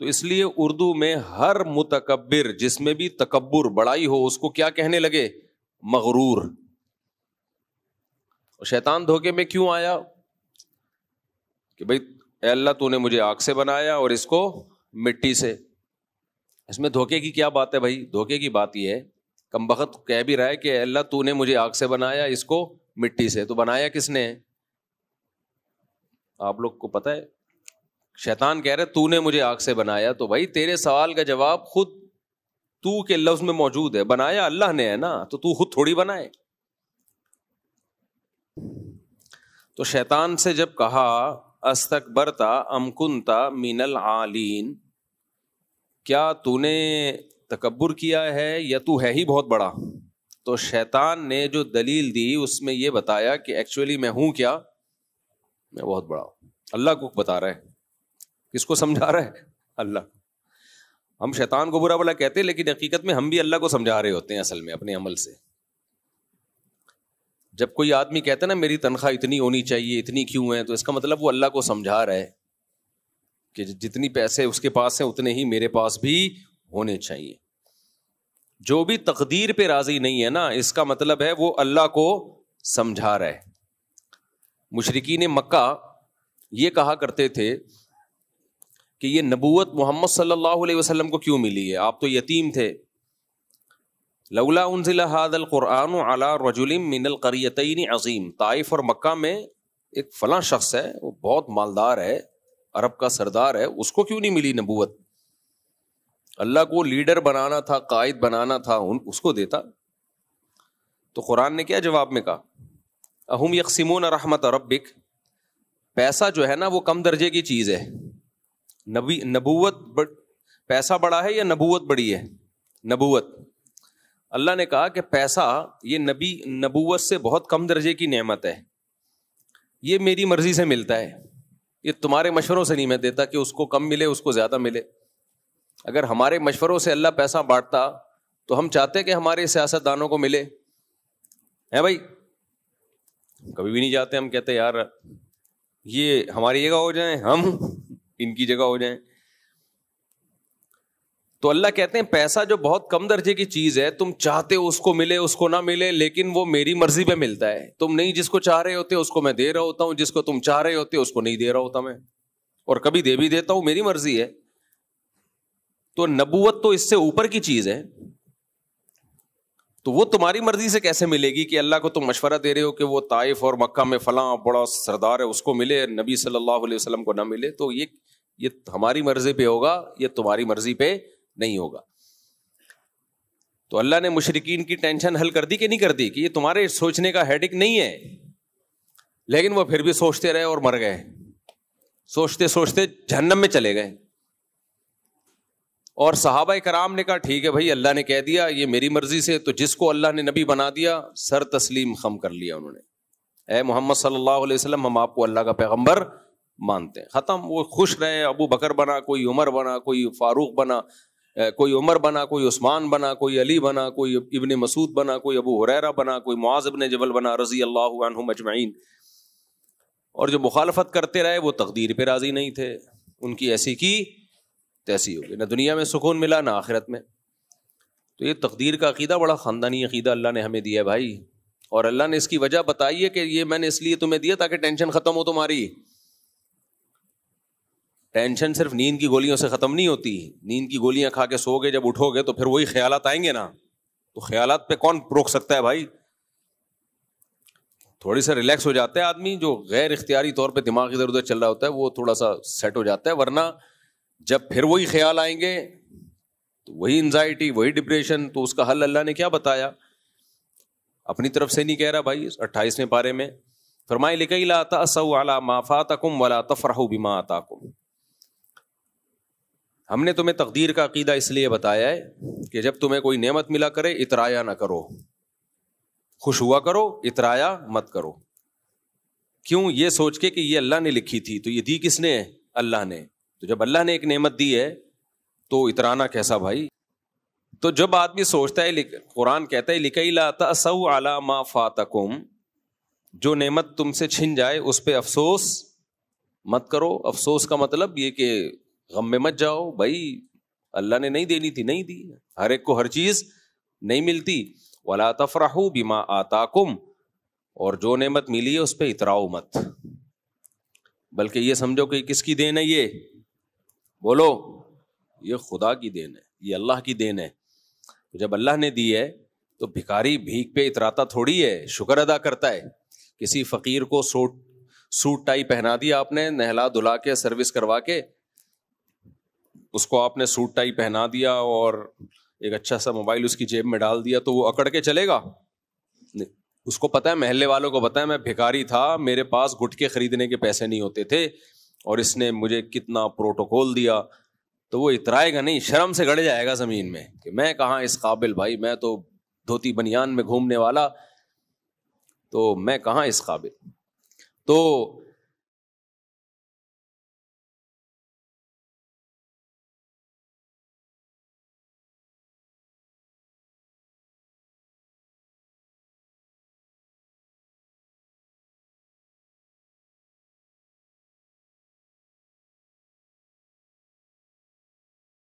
تو اس لیے اردو میں ہر متکبر جس میں بھی تکبر بڑائی ہو اس کو کیا کہنے لگے؟ مغرور. اور شیطان دھوکے میں کیوں آیا کہ بھائی اے اللہ تو نے مجھے آگ سے بنایا اور اس کو مٹی سے. اس میں دھوکے کی کیا بات ہے بھائی؟ دھوکے کی بات یہ ہے، کمبخت کہہ بھی رہا ہے کہ اے اللہ تو نے مجھے آگ سے بنایا اس کو مٹی سے، تو بنایا کس نے؟ آپ لوگ کو پتہ ہے. شیطان کہہ رہے تو نے مجھے آگ سے بنایا، تو بھائی تیرے سوال کا جواب خود تو کے لفظ میں موجود ہے، بنایا اللہ نے ہے نا، تو خود تھوڑی بنائے. تو شیطان سے جب کہا استکبرتا ام کنتا من العالین، کیا تو نے تکبر کیا ہے یا تو ہے ہی بہت بڑا؟ تو شیطان نے جو دلیل دی اس میں یہ بتایا کہ ایکچولی میں ہوں کیا؟ میں بہت بڑا ہوں. اللہ کو بتا رہا ہے. کس کو سمجھا رہا ہے؟ اللہ. ہم شیطان کو برا بھلا کہتے ہیں لیکن حقیقت میں ہم بھی اللہ کو سمجھا رہے ہوتے ہیں اصل میں اپنے عمل سے. جب کوئی آدمی کہتا ہے نا میری تنخواہ اتنی ہونی چاہیے، اتنی کیوں ہے، تو اس کا مطلب وہ اللہ کو سمجھا رہا ہے کہ جتنی پیسے اس کے پاس ہیں اتنے ہی میرے پاس بھی ہونے چاہیے. جو بھی تقدیر پہ راضی نہیں ہے نا، اس کا مطلب ہے وہ اللہ کو سمجھا رہا ہے. مشرکین مکہ یہ کہا کرتے تھے کہ یہ نبوت محمد صلی اللہ علیہ وسلم کو کیوں ملی ہے؟ آپ تو یتیم تھے. لولا انزل هذا القرآن على رجل من القريتين عظیم. طائف اور مکہ میں ایک فلاں شخص ہے، وہ بہت مالدار ہے، عرب کا سردار ہے، اس کو کیوں نہیں ملی نبوت؟ اللہ کو لیڈر بنانا تھا، قائد بنانا تھا، اس کو دیتا. تو قرآن نے کیا جواب میں کہا؟ اہم یقسمون رحمت ربک. پیسہ جو ہے نا وہ کم درجے کی چیز ہے. نبوت پیسہ بڑا ہے یا نبوت بڑی ہے؟ نبوت. اللہ نے کہا کہ پیسہ یہ نبوت سے بہت کم درجے کی نعمت ہے، یہ میری مرضی سے ملتا ہے، یہ تمہارے مشوروں سے نہیں میں دیتا کہ اس کو کم ملے اس کو زیادہ ملے. اگر ہمارے مشوروں سے اللہ پیسہ بانٹتا تو ہم چاہتے کہ ہمارے سیاست دانوں کو ملے ہے بھائی؟ کبھی بھی نہیں چاہتے. ہم کہتے یار یہ ہماری جگہ ہو جائیں، ہم ان کی جگہ ہو جائیں. تو اللہ کہتے ہیں پیسہ جو بہت کم درجے کی چیز ہے، تم چاہتے ہو اس کو ملے اس کو نہ ملے، لیکن وہ میری مرضی پہ ملتا ہے. تم نہیں جس کو چاہ رہے ہوتے اس کو میں دے رہا ہوتا ہوں، جس کو تم چاہ رہے ہوتے اس کو نہیں دے رہا ہوتا میں، اور کبھی دے بھی دیتا ہوں، میری مرضی ہے. تو نبوت تو اس سے اوپر کی چیز ہے، تو وہ تمہاری مرضی سے کیسے ملے گی کہ اللہ کو تم مشورہ دے رہے ہو کہ وہ طائف اور مکہ میں فلاں بڑا سردار ہے اس کو ملے، نبی صلی اللہ علیہ وسلم کو نہ ملے؟ تو یہ ہماری مرضی پہ ہوگا، یہ تمہاری مرضی پہ نہیں ہوگا. تو اللہ نے مشرکین کی ٹینشن حل کر دی کہ نہیں کر دی کہ یہ تمہارے سوچنے کا ہیڈک نہیں ہے، لیکن وہ پھر بھی سوچتے رہے اور مر گئے، سوچتے سوچتے جہنم میں چلے گئے. اور صحابہ کرام نے کہا ٹھیک ہے بھائی اللہ نے کہہ دیا یہ میری مرضی سے، تو جس کو اللہ نے نبی بنا دیا سر تسلیم خم کر لیا انہوں نے. اے محمد صلی اللہ علیہ وسلم ہم آپ کو اللہ کا پیغمبر مانتے ہیں، ختم. وہ خوش رہے، ابو بکر بنا، کوئی عمر بنا، کوئی فاروق بنا، کوئی عمر بنا، کوئی عثمان بنا، کوئی علی بنا، کوئی ابن مسعود بنا، کوئی ابو ہریرہ بنا، کوئی معاذ بن جبل بنا رضی اللہ عنہم اجمعین. اور جو مخالفت کرتے رہے وہ تقدیر پہ راضی نہیں تھے، ان کی ایسی کی تیسی ہو گئی، نہ دنیا میں سکون ملا نہ آخرت میں. تو یہ تقدیر کا عقیدہ بڑا خاندانی عقیدہ اللہ نے ہمیں دیا ہے بھائی. اور اللہ نے اس کی وجہ بتائی ہے کہ یہ میں نے اس لیے تمہیں دیا تاکہ ٹینشن ختم ہو تمہاری. ٹینشن صرف نیند کی گولیوں سے ختم نہیں ہوتی. نیند کی گولیاں کھا کے سو گے، جب اٹھو گے تو پھر وہی خیالات آئیں گے نا. تو خیالات پہ کون روک سکتا ہے بھائی؟ تھوڑی سا ریلیکس ہو جاتا ہے آدمی، جو غیر اختیاری طور پہ دماغ ادھر ادھر چل رہا ہوتا ہے وہ تھوڑا سا سیٹ ہو جاتا ہے. ورنہ جب پھر وہی خیال آئیں گے تو وہی انزائٹی، وہی ڈپریشن. تو اس کا حل اللہ نے کیا بتایا؟ اپنی طرف سے نہیں کہہ رہا بھائی. 28ویں پارے میں فرمائے لِكَيْ لَا تَأْسَوْا عَلَىٰ مَا فَاتَكُمْ وَلَا تَفْرَحُوا بِمَا آتَاكُمْ. ہم نے تمہیں تقدیر کا عقیدہ اس لیے بتایا ہے کہ جب تمہیں کوئی نعمت ملا کرے اترایا نہ کرو، خوش ہوا کرو، اترایا مت کرو. کیوں؟ یہ سوچ کے کہ یہ اللہ نے لکھی تھی. تو یہ دی کس نے؟ اللہ نے. تو جب اللہ نے ایک نعمت دی ہے تو اترانا کیسا بھائی؟ تو جب آدمی سوچتا ہے، قرآن کہتا ہے لِكَيْ لَا تَأْسَوْا عَلَىٰ مَا فَاتَكُمْ، جو نعمت تم سے چھن جائے اس پہ افسوس مت کرو. افسوس کا مطلب یہ کہ غم میں مت جاؤ بھائی، اللہ نے نہیں دینی تھی نہیں دی، ہر ایک کو ہر چیز نہیں ملتی. ولا تفرحوا بما آتاکم، اور جو نعمت ملی ہے اس پہ اتراؤ مت، بلکہ یہ سمجھو کہ کس کی دین ہے یہ، بولو یہ خدا کی دین ہے، یہ اللہ کی دین ہے. جب اللہ نے دی ہے تو بھکاری بھیک پہ اتراتا تھوڑی ہے، شکر ادا کرتا ہے. کسی فقیر کو سوٹ ٹائی پہنا دیا آپ نے، نہلا دھلا کے سروس کروا کے اس کو آپ نے سوٹ ٹائی پہنا دیا اور ایک اچھا سا موبائل اس کی جیب میں ڈال دیا، تو وہ اکڑ کے چلے گا؟ اس کو پتا ہے، محلے والوں کو پتا ہے میں بھکاری تھا، میرے پاس گٹکے خریدنے کے پیسے نہیں ہوتے تھے اور اس نے مجھے کتنا پروٹوکول دیا، تو وہ اترائے گا نہیں، شرم سے گڑ جائے گا زمین میں کہ میں کہاں اس قابل، بھائی میں تو دھوتی بنیان میں گھومنے والا، تو میں کہاں اس قابل. تو